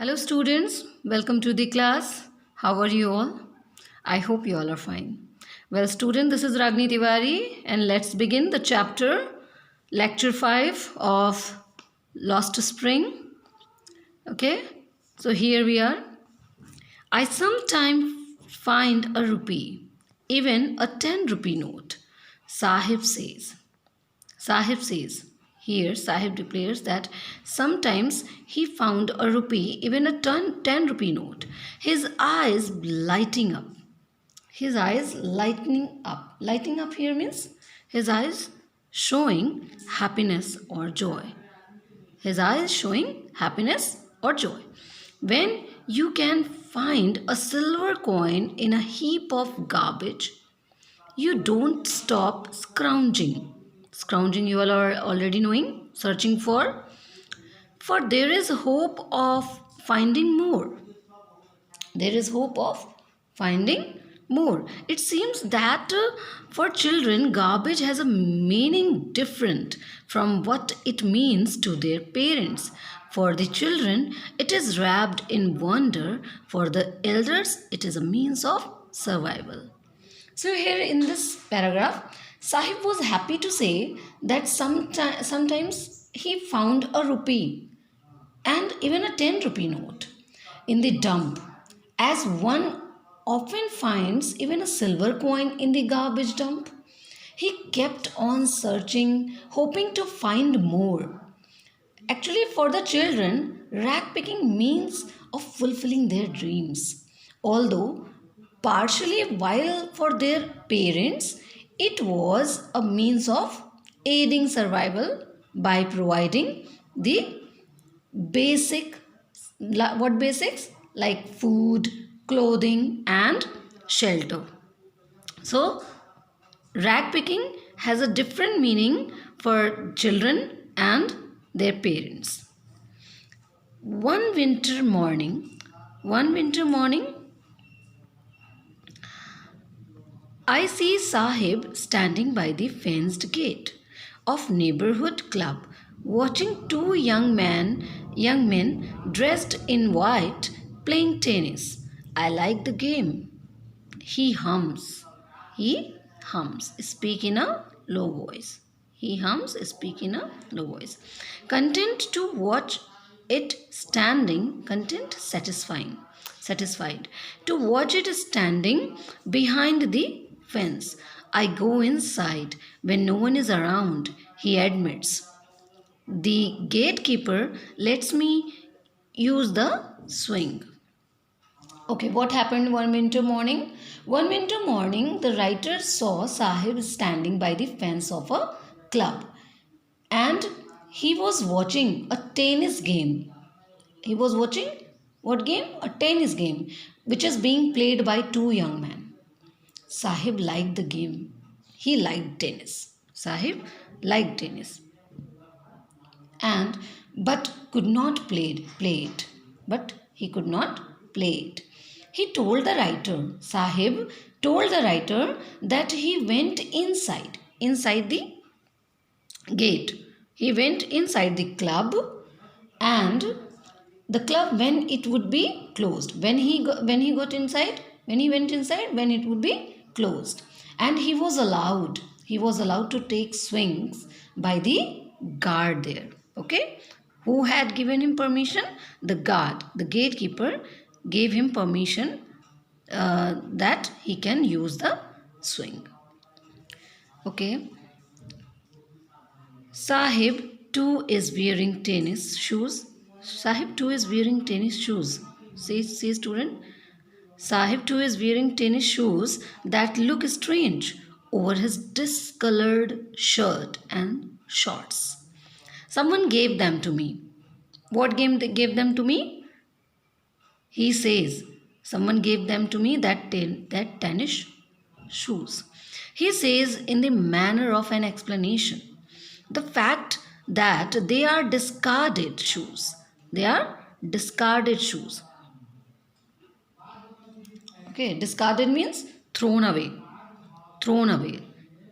Hello, students. Welcome to the class. How are you all? I hope you all are fine. Well, student, this is Ragni Tiwari, and let's begin the chapter, lecture 5 of Lost Spring. Okay, so here we are. I sometimes find a rupee, even a 10 rupee note. Sahib says. Sahib says. Here, Sahib declares that sometimes he found a rupee, even a 10 rupee note. His eyes lighting up. His eyes lightening up. Lighting up here means his eyes showing happiness or joy. His eyes showing happiness or joy. When you can find a silver coin in a heap of garbage, you don't stop scrounging. Scrounging, you all are already knowing, searching for there is hope of finding more. There is hope of finding more. It seems that for children, garbage has a meaning different from what it means to their parents. For the children, it is wrapped in wonder. For the elders, it is a means of survival. So here in this paragraph, Sahib was happy to say that sometimes he found a rupee and even a 10 rupee note in the dump, as one often finds even a silver coin in the garbage dump. He kept on searching, hoping to find more. Actually, for the children, rag picking means of fulfilling their dreams. Although partially while for their parents, it was a means of aiding survival by providing the basic what basics like food, clothing and shelter. So rag picking has a different meaning for children and their parents. One winter morning, one winter morning, I see Sahib standing by the fenced gate of neighborhood club, watching two young men dressed in white playing tennis. I like the game. He hums. He hums. Speak in a low voice. He hums. Speak in a low voice. Content to watch it standing. Content satisfying. Satisfied to watch it standing behind the fence. I go inside when no one is around. He admits. The gatekeeper lets me use the swing. Okay, what happened one winter morning? One winter morning, the writer saw Sahib standing by the fence of a club and he was watching a tennis game. He was watching what game? A tennis game which is being played by two young men. Sahib liked the game. He liked tennis. Sahib liked tennis and but could not play it. But he could not play it. He told the writer, Sahib told the writer that he went inside the gate. He went inside the club and the club when it would be closed. When he got inside, when he went inside, when it would be closed. And he was allowed to take swings by the guard there. Okay? Who had given him permission? The guard, the gatekeeper gave him permission that he can use the swing. Okay. Sahib too is wearing tennis shoes. Sahib too is wearing tennis shoes. See student. Sahib too is wearing tennis shoes that look strange over his discolored shirt and shorts. Someone gave them to me. What game they gave them to me? He says, someone gave them to me that tennis shoes. He says in the manner of an explanation. The fact that they are discarded shoes. They are discarded shoes. Okay, discarded means thrown away. Thrown away.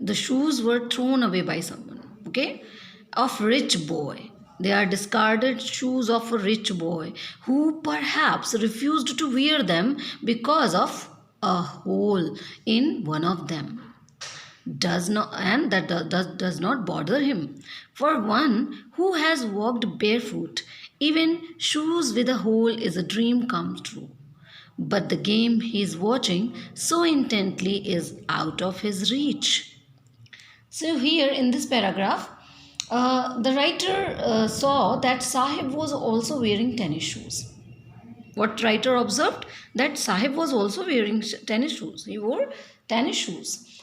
The shoes were thrown away by someone. Okay, of rich boy They are discarded shoes of a rich boy who perhaps refused to wear them because of a hole in one of them. Does not and that does not bother him. For one who has walked barefoot, even shoes with a hole is a dream come true. But the game he is watching so intently is out of his reach. So, here in this paragraph, the writer saw that Sahib was also wearing tennis shoes. What writer observed? That Sahib was also wearing tennis shoes. He wore tennis shoes,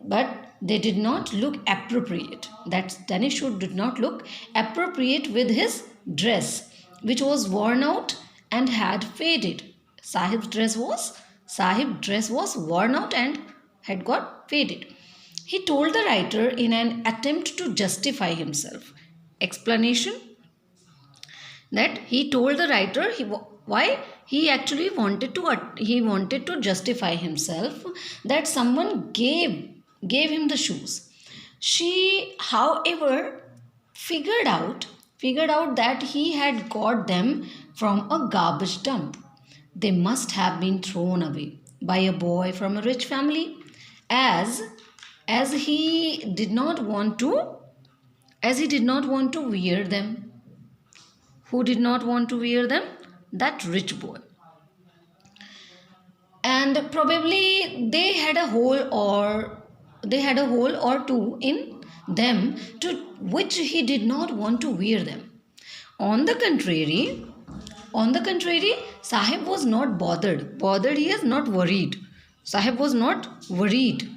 but they did not look appropriate. That tennis shoe did not look appropriate with his dress, which was worn out and had faded. Sahib's dress was worn out and had got faded. He told the writer in an attempt to justify himself. Explanation that he told the writer why he actually wanted to justify himself, that someone gave him the shoes. She, however, figured out that he had got them from a garbage dump. They must have been thrown away by a boy from a rich family, as as he did not want to wear them. Who did not want to wear them? That rich boy. And probably they had a hole or two in them, to which he did not want to wear them. On the contrary, Sahib was not bothered. Bothered, he is not worried. Sahib was not worried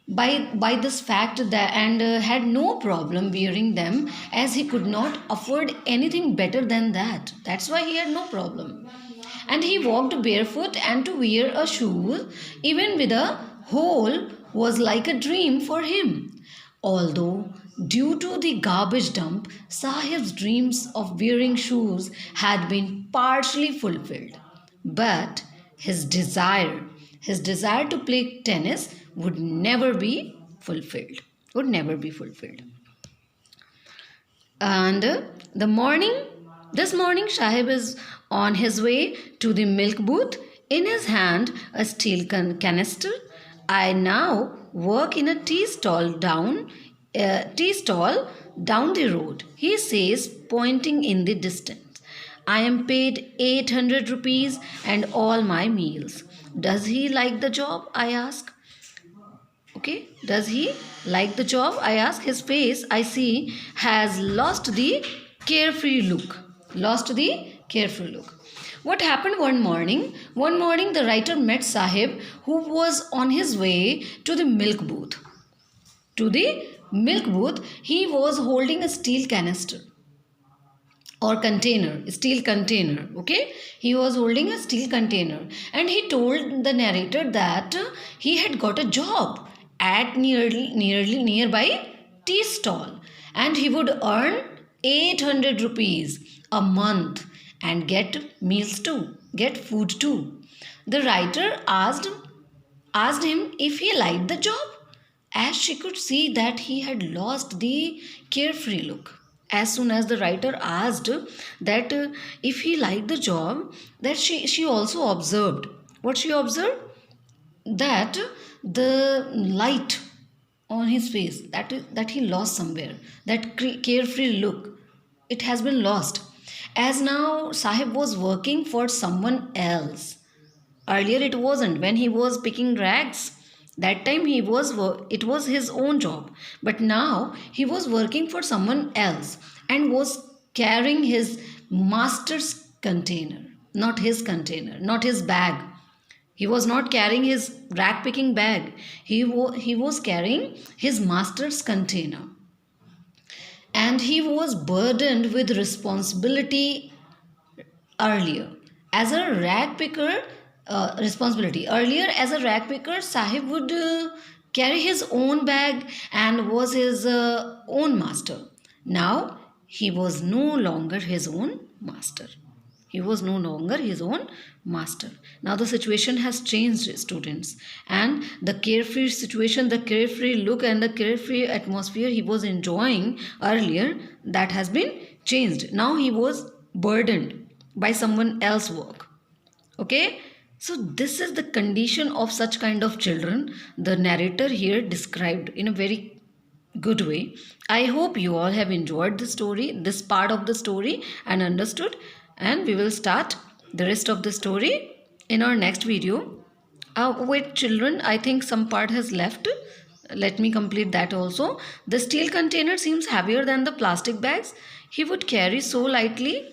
by this fact that, and had no problem wearing them, as he could not afford anything better than that. That's why he had no problem. And he walked barefoot, and to wear a shoe even with a hole was like a dream for him. Although, due to the garbage dump, Sahib's dreams of wearing shoes had been partially fulfilled. But his desire to play tennis would never be fulfilled. Would never be fulfilled. And this morning, Sahib is on his way to the milk booth. In his hand, a steel canister. I now work in a tea stall down the road, he says, pointing in the distance. I am paid 800 rupees and all my meals. Does he like the job? I ask. Okay, does he like the job? I ask. His face, I see, has lost the carefree look. What happened one morning? One morning, the writer met Sahib, who was on his way to the milk booth. He was holding a steel canister or steel container. Okay, he was holding a steel container, and he told the narrator that he had got a job at nearby tea stall, and he would earn 800 rupees a month and get food too. The writer asked him if he liked the job, as she could see that he had lost the carefree look. As soon as the writer asked that if he liked the job, that she also observed. What she observed? That the light on his face, that he lost somewhere, that carefree look, it has been lost, as now Sahib was working for someone else. Earlier it wasn't. When he was picking rags, that time it was his own job, but now he was working for someone else and was carrying his master's container, not his bag. He was not carrying his rag picking bag. He was carrying his master's container. And he was burdened with responsibility earlier. As a rag picker, Sahib would carry his own bag and was his own master. Now he was no longer his own master. He was no longer his own master. Now the situation has changed, students. And the carefree situation, the carefree look and the carefree atmosphere he was enjoying earlier, that has been changed. Now he was burdened by someone else's work. Okay? So this is the condition of such kind of children the narrator here described in a very good way. I hope you all have enjoyed the story, this part of the story, and understood. And we will start the rest of the story in our next video. Wait, children, I think some part has left. Let me complete that also. The steel container seems heavier than the plastic bags he would carry so lightly.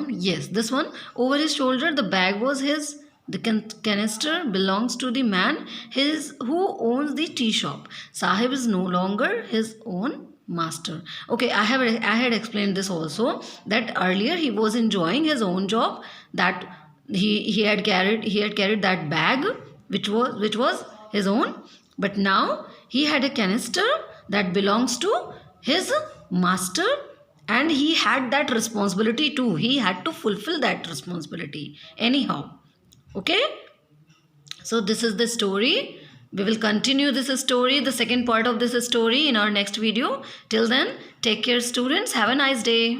Yes, this one over his shoulder. The bag was his. The canister belongs to the man who owns the tea shop. Sahib is no longer his own master. Okay, I had explained this also, that earlier he was enjoying his own job, that he had carried that bag which was his own, but now he had a canister that belongs to his master, and he had that responsibility too. He had to fulfill that responsibility anyhow. Okay, so this is the story. We will continue this story, the second part of this story, in our next video. Till then, take care, students. Have a nice day.